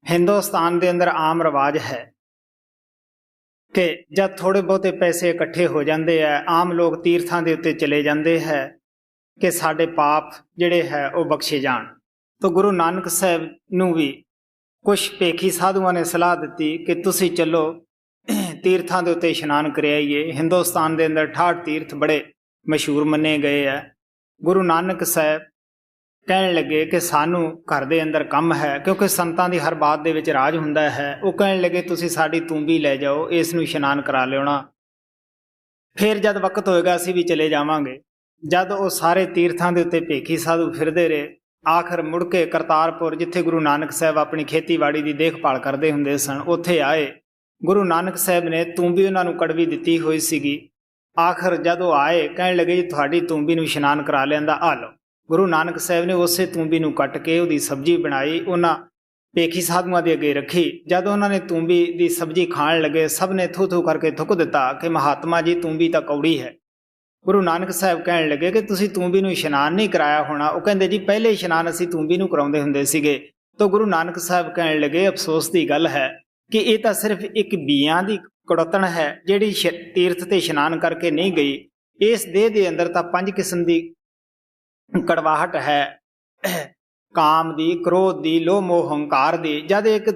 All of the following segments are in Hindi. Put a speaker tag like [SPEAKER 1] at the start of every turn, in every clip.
[SPEAKER 1] हिंदुस्तान के अंदर आम रिवाज है कि जब थोड़े बहुते पैसे इकट्ठे हो जाते हैं आम लोग तीर्थां के उत्ते चले जाते हैं कि साडे पाप जिहड़े है वो बख्शे जान। तो गुरु नानक साहब नूं भी कुछ भेखी साधुआं ने सलाह दी कि तुसी चलो तीर्थां के उत्ते इशनान कर आइए। हिंदुस्तान के अंदर 68 तीर्थ बड़े मशहूर मन्ने गए है। गुरु नानक साहब कहन लगे कि सानू घर के अंदर कम है क्योंकि संतां की हर बात दे विच राज हुंदा है। वो कहन लगे तुसी साडी तूंबी लै जाओ, इस नूं इशनान करा लिओना, फिर जद वक्त होएगा असीं भी चले जावांगे। जद वो सारे तीर्थां दे उत्ते भेखी साधु फिरदे रहे, आखिर मुड़ के करतारपुर जिथे गुरु नानक साहब अपनी खेतीबाड़ी की देखभाल करते हुंदे सन उत्थे आए। गुरु नानक साहब ने तूंबी उन्हां नूं कड़वी दित्ती हुई सीगी। आखिर जद वो आए कहन लगे जी तुहाडी तूंबी नूं इशनान करा लिआंदा, आ लो। गुरु नानक साहब ने उस तूंबी नूं कट के उहदी सब्जी बनाई, उन्हां भेखी साधुआं दे अगे रखी। जद उन्होंने तूंबी की सब्जी खाण लगे सब ने थू थू करके थुक दिता कि महात्मा जी तूंबी तो कौड़ी है। गुरु नानक साहब कहन लगे कि तुसी तूंबी नूं इशनान नहीं कराया होना। वो कहंदे जी पहले इशनान असीं तूंबी नूं कराउंदे हुंदे सीगे। तो गुरु नानक साहब कहन लगे अफसोस की गल है कि यह तो सिर्फ एक बीआं की कड़ोतन है जिहड़ी तीर्थ ते इशनान करके नहीं गई। इस देह के अंदर तो 5 किस्म की कड़वाहट है, काम दी, क्रोध दी, लोह मोह हंकार दी। जद एक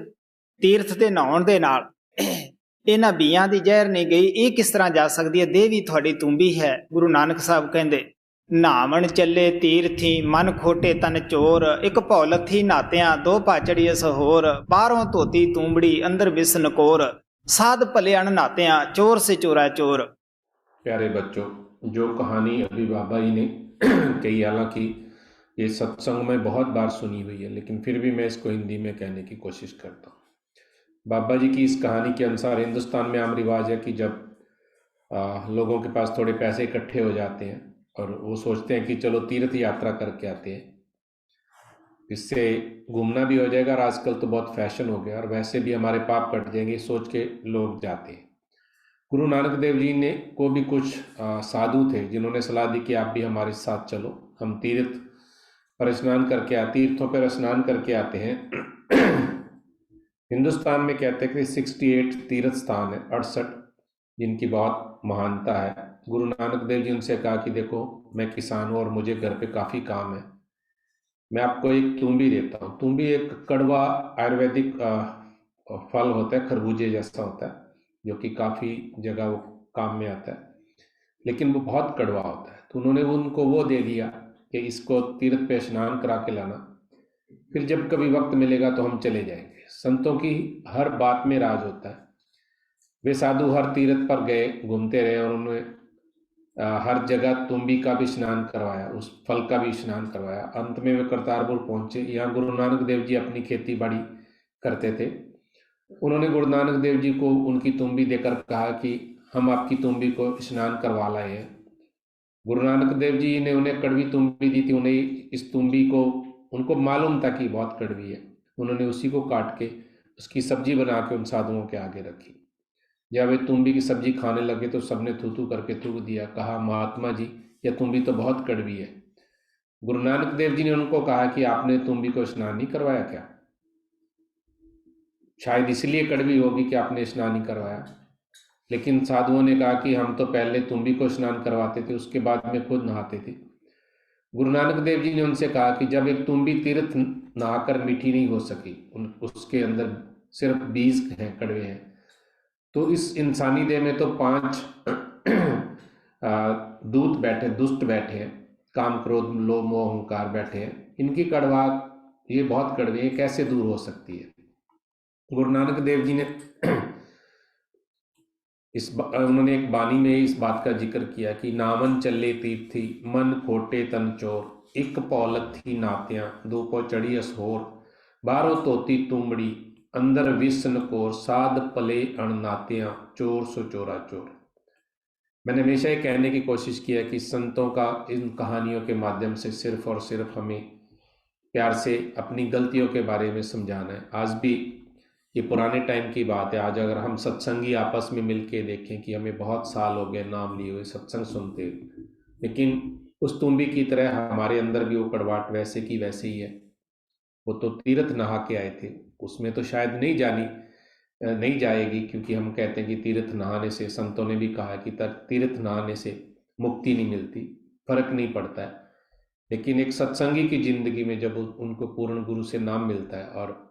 [SPEAKER 1] तीर्थ ते नहाउण दे नाल इन्हां बीआं दी जहर नहीं गई, ये किस तरह जा सकती है? देह भी तुहाडी तूंबी है। गुरु नानक साहब कहंदे नहावण चले तीर्थी मन खोटे तन चोर, एक भौलथी नातियां दो पाचड़ी असहोर, बाहरों धोती तूंबड़ी अंदर बिस नकोर, साध भले अण नातियां चोर से चोरा चोर।
[SPEAKER 2] प्यारे बच्चों, जो कहानी अभी बाबा जी ने कही, हालांकि ये सत्संग में बहुत बार सुनी हुई है, लेकिन फिर भी मैं इसको हिंदी में कहने की कोशिश करता हूँ। बाबा जी की इस कहानी के अनुसार हिंदुस्तान में आम रिवाज है कि जब लोगों के पास थोड़े पैसे इकट्ठे हो जाते हैं और वो सोचते हैं कि चलो तीर्थ यात्रा करके आते हैं, इससे घूमना भी हो जाएगा और आजकल तो बहुत फैशन हो गया और वैसे भी हमारे पाप कट जाएंगे, सोच के लोग जाते हैं। गुरु नानक देव जी ने को भी कुछ साधु थे जिन्होंने सलाह दी कि आप भी हमारे साथ चलो, हम तीर्थ पर स्नान करके तीर्थों पर स्नान करके आते हैं। हिंदुस्तान में कहते हैं कि 68 तीर्थ स्थान है, 68, जिनकी बहुत महानता है। गुरु नानक देव जी उनसे कहा कि देखो मैं किसान हूँ और मुझे घर पे काफ़ी काम है, मैं आपको एक तूंबी देता हूँ। तूंबी एक कड़वा आयुर्वेदिक फल होता है, खरबूजे जैसा होता है, जो कि काफ़ी जगह वो काम में आता है, लेकिन वो बहुत कड़वा होता है। तो उन्होंने उनको वो दे दिया कि इसको तीर्थ पे स्नान करा के लाना, फिर जब कभी वक्त मिलेगा तो हम चले जाएंगे। संतों की हर बात में राज होता है। वे साधु हर तीर्थ पर गए, घूमते रहे और उन्होंने हर जगह तुम्बी का भी स्नान करवाया, उस फल का भी स्नान करवाया। अंत में वे करतारपुर पहुंचे। यहाँ गुरु नानक देव जी अपनी खेती बाड़ी करते थे। उन्होंने गुरु नानक देव जी को उनकी तुम्बी देकर कहा कि हम आपकी तुम्बी को स्नान करवा लाए हैं। गुरु नानक देव जी ने उन्हें कड़वी तुम्बी दी थी। उन्हें इस तुम्बी को, उनको मालूम था कि बहुत कड़वी है। उन्होंने उसी को काट के उसकी सब्जी बना के उन साधुओं के आगे रखी। जब वे तुम्बी की सब्जी खाने लगे तो सबने थू थू करके थूक दिया, कहा महात्मा जी यह तुम्बी तो बहुत कड़वी है। गुरु नानक देव जी ने उनको कहा कि आपने तुम्बी को स्नान नहीं करवाया क्या? शायद इसलिए कड़वी होगी कि आपने स्नान नहीं करवाया। लेकिन साधुओं ने कहा कि हम तो पहले तुम्बी को स्नान करवाते थे, उसके बाद में खुद नहाते थे। गुरु नानक देव जी ने उनसे कहा कि जब एक तुम्बी तीर्थ नहाकर मीठी नहीं हो सकी, उसके अंदर सिर्फ बीज हैं, कड़वे हैं, तो इस इंसानी देह में तो 5 दूत बैठे, दुष्ट बैठे हैं, काम क्रोध लोभ मोह अहंकार बैठे हैं। इनकी कड़वाहट ये बहुत कड़वी है, कैसे दूर हो सकती है? गुरु नानक देव जी ने उन्होंने एक बानी में इस बात का जिक्र किया कि नामन चले तीर्थी मन खोटे तन चोर, एक पौलत थी नातियां दो पौ चढ़ी असहोर, बारो तोती तुमड़ी अंदर विसन कोर, साध पले अण नातियां चोर सो चोरा चोर। मैंने हमेशा ये कहने की कोशिश किया कि संतों का इन कहानियों के माध्यम से सिर्फ और सिर्फ हमें प्यार से अपनी गलतियों के बारे में समझाना है। आज भी ये पुराने टाइम की बात है। आज अगर हम सत्संगी आपस में मिलके देखें कि हमें बहुत साल हो गए नाम लिए हुए सत्संग सुनते, लेकिन उस तुम्बी की तरह हमारे अंदर भी वो कड़वाहट वैसे की वैसे ही है। वो तो तीर्थ नहा के आए थे, उसमें तो शायद नहीं जाएगी, क्योंकि हम कहते हैं कि तीर्थ नहाने से, संतों ने भी कहा है कि तीर्थ नहाने से मुक्ति नहीं मिलती, फर्क नहीं पड़ता है। लेकिन एक सत्संगी की जिंदगी में जब उनको पूर्ण गुरु से नाम मिलता है, और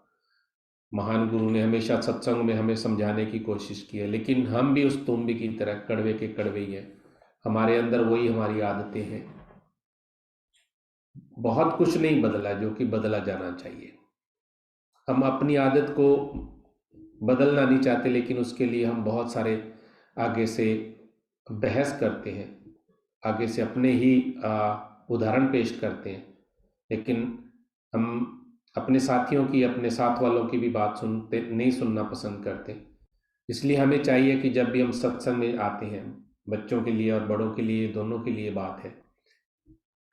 [SPEAKER 2] महान गुरु ने हमेशा सत्संग में हमें समझाने की कोशिश की है, लेकिन हम भी उस तुम्बी की तरह कड़वे के कड़वे ही हैं, हमारे अंदर वही हमारी आदतें हैं। बहुत कुछ नहीं बदला जो कि बदला जाना चाहिए। हम अपनी आदत को बदलना नहीं चाहते, लेकिन उसके लिए हम बहुत सारे आगे से बहस करते हैं, आगे से अपने ही उदाहरण पेश करते हैं, लेकिन हम अपने साथियों की, अपने साथ वालों की भी बात नहीं सुनना पसंद करते। इसलिए हमें चाहिए कि जब भी हम सत्संग में आते हैं, बच्चों के लिए और बड़ों के लिए, दोनों के लिए बात है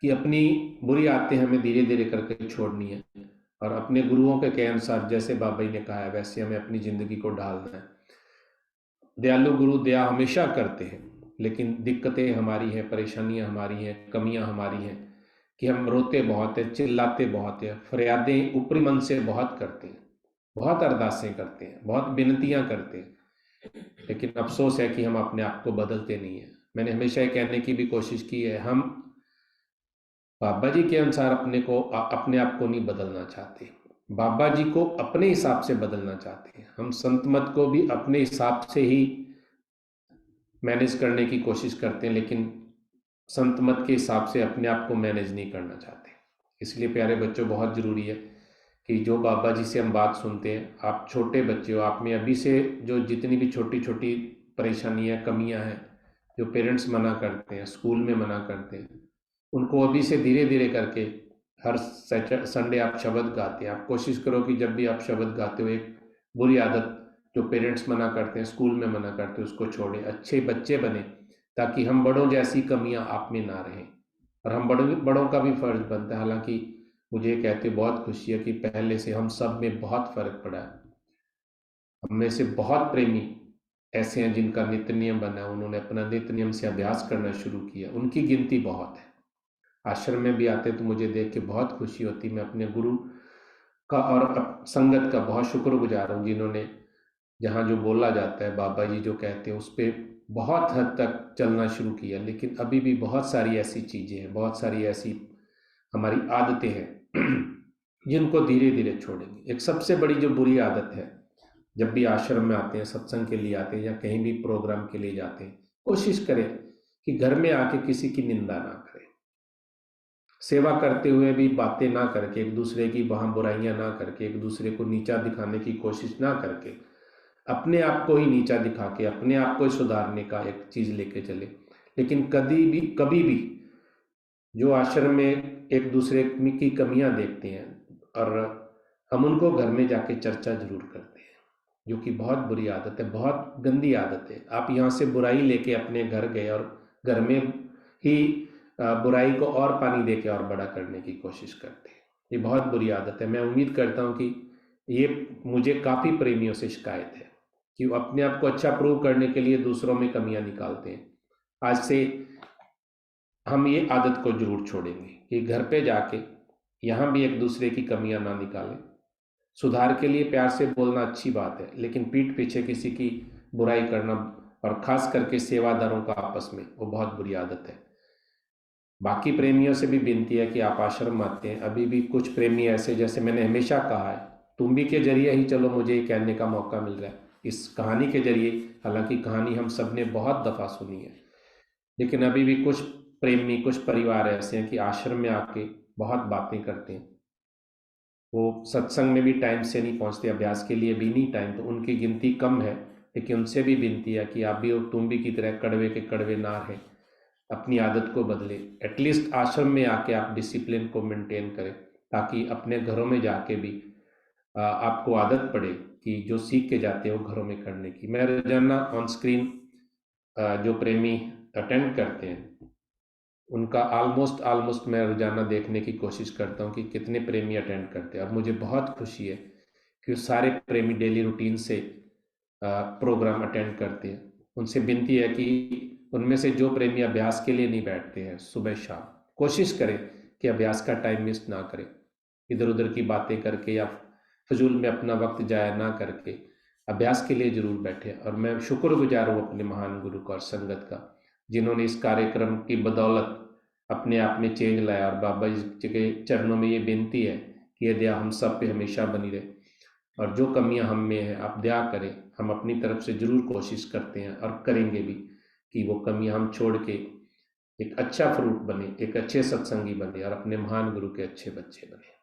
[SPEAKER 2] कि अपनी बुरी आदतें हमें धीरे धीरे करके छोड़नी है, और अपने गुरुओं के अनुसार, जैसे बाबा जी ने कहा है, वैसे हमें अपनी जिंदगी को ढालना है। दयालु गुरु दया हमेशा करते हैं, लेकिन दिक्कतें हमारी हैं, परेशानियां हमारी हैं, कमियां हमारी हैं कि हम रोते बहुत है, चिल्लाते बहुत है, फरियादें ऊपरी मन से बहुत करते हैं, बहुत अरदासें करते हैं, बहुत विनतियां करते हैं, लेकिन अफसोस है कि हम अपने आप को बदलते नहीं है। मैंने हमेशा ये कहने की भी कोशिश की है, हम बाबा जी के अनुसार अपने आप को नहीं बदलना चाहते, बाबा जी को अपने हिसाब से बदलना चाहते हैं। हम संत मत को भी अपने हिसाब से ही मैनेज करने की कोशिश करते हैं, लेकिन संत मत के हिसाब से अपने आप को मैनेज नहीं करना चाहते। इसलिए प्यारे बच्चों, बहुत ज़रूरी है कि जो बाबा जी से हम बात सुनते हैं, आप छोटे बच्चे हो, आप में अभी से जो जितनी भी छोटी छोटी परेशानियां, कमियां हैं, जो पेरेंट्स मना करते हैं, स्कूल में मना करते हैं, उनको अभी से धीरे धीरे करके, हर संडे आप शब्द गाते हैं, आप कोशिश करो कि जब भी आप शब्द गाते हो, एक बुरी आदत जो पेरेंट्स मना करते हैं, स्कूल में मना करते हैं, उसको छोड़ें, अच्छे बच्चे बने, ताकि हम बड़ों जैसी कमियां आप में ना रहें। और हम बड़ों का भी फर्ज बनता है। हालांकि मुझे कहते बहुत खुशी है कि पहले से हम सब में बहुत फर्क पड़ा है। हम में से बहुत प्रेमी ऐसे हैं जिनका नित्य नियम बना है, उन्होंने अपना नित्य नियम से अभ्यास करना शुरू किया, उनकी गिनती बहुत है। आश्रम में भी आते तो मुझे देख के बहुत खुशी होती। मैं अपने गुरु का और संगत का बहुत शुक्रगुजार हूँ, जिन्होंने जहाँ जो बोला जाता है, बाबा जी जो कहते हैं, उस पर बहुत हद तक चलना शुरू किया। लेकिन अभी भी बहुत सारी ऐसी चीज़ें हैं, बहुत सारी ऐसी हमारी आदतें हैं जिनको धीरे धीरे छोड़ेंगे। एक सबसे बड़ी जो बुरी आदत है, जब भी आश्रम में आते हैं, सत्संग के लिए आते हैं, या कहीं भी प्रोग्राम के लिए जाते हैं, कोशिश करें कि घर में आके किसी की निंदा ना करें, सेवा करते हुए भी बातें ना करके, एक दूसरे की वहाँ बुराइयां ना करके, एक दूसरे को नीचा दिखाने की कोशिश ना करके, अपने आप को ही नीचा दिखा के अपने आप को ही सुधारने का एक चीज़ लेके चले। लेकिन कभी भी जो आश्रम में एक दूसरे की कमियां देखते हैं, और हम उनको घर में जाके चर्चा जरूर करते हैं, जो कि बहुत बुरी आदत है, बहुत गंदी आदत है। आप यहाँ से बुराई लेके अपने घर गए और घर में ही बुराई को और पानी दे के और बड़ा करने की कोशिश करते हैं। ये बहुत बुरी आदत है। मैं उम्मीद करता हूँ कि ये मुझे काफ़ी प्रेमियों से शिकायत है कि वो अपने आप को अच्छा प्रूव करने के लिए दूसरों में कमियां निकालते हैं। आज से हम ये आदत को जरूर छोड़ेंगे कि घर पे जाके यहाँ भी एक दूसरे की कमियां ना निकालें। सुधार के लिए प्यार से बोलना अच्छी बात है, लेकिन पीठ पीछे किसी की बुराई करना, और खास करके सेवादारों का आपस में, वो बहुत बुरी आदत है। बाकी प्रेमियों से भी विनती है कि आप आश्रम आते हैं, अभी भी कुछ प्रेमी ऐसे, जैसे मैंने हमेशा कहा है, तुम भी के जरिए ही चलो मुझे ये कहने का मौका मिल रहा है, इस कहानी के जरिए। हालांकि कहानी हम सब ने बहुत दफ़ा सुनी है, लेकिन अभी भी कुछ प्रेमी, कुछ परिवार ऐसे हैं कि आश्रम में आके बहुत बातें करते हैं। वो सत्संग में भी टाइम से नहीं पहुंचते, अभ्यास के लिए भी नहीं टाइम, तो उनकी गिनती कम है। लेकिन उनसे भी विनती है कि आप भी तुम भी की तरह कड़वे के कड़वे ना रहें, अपनी आदत को बदले। एटलीस्ट आश्रम में आके आप डिसिप्लिन को मेंटेन करें, ताकि अपने घरों में जाके भी आपको आदत पड़े कि जो सीख के जाते हो घरों में करने की। मैं रोजाना ऑन स्क्रीन जो प्रेमी अटेंड करते हैं, उनका ऑलमोस्ट मैं रोजाना देखने की कोशिश करता हूँ कि कितने प्रेमी अटेंड करते हैं, और मुझे बहुत खुशी है कि सारे प्रेमी डेली रूटीन से प्रोग्राम अटेंड करते हैं। उनसे विनती है कि उनमें से जो प्रेमी अभ्यास के लिए नहीं बैठते हैं सुबह शाम, कोशिश करें कि अभ्यास का टाइम मिस ना करें। इधर उधर की बातें करके या फजूल में अपना वक्त जाया ना करके अभ्यास के लिए जरूर बैठे। और मैं शुक्रगुजार हूँ अपने महान गुरु का और संगत का, जिन्होंने इस कार्यक्रम की बदौलत अपने आप में चेंज लाया। और बाबा जी के चरणों में ये विनती है कि ये दया हम सब पे हमेशा बनी रहे, और जो कमियां हम में हैं आप दया करें। हम अपनी तरफ से जरूर कोशिश करते हैं और करेंगे भी कि वो कमियां हम छोड़ के एक अच्छा फ्रूट बने, एक अच्छे सत्संगी बने और अपने महान गुरु के अच्छे बच्चे बने।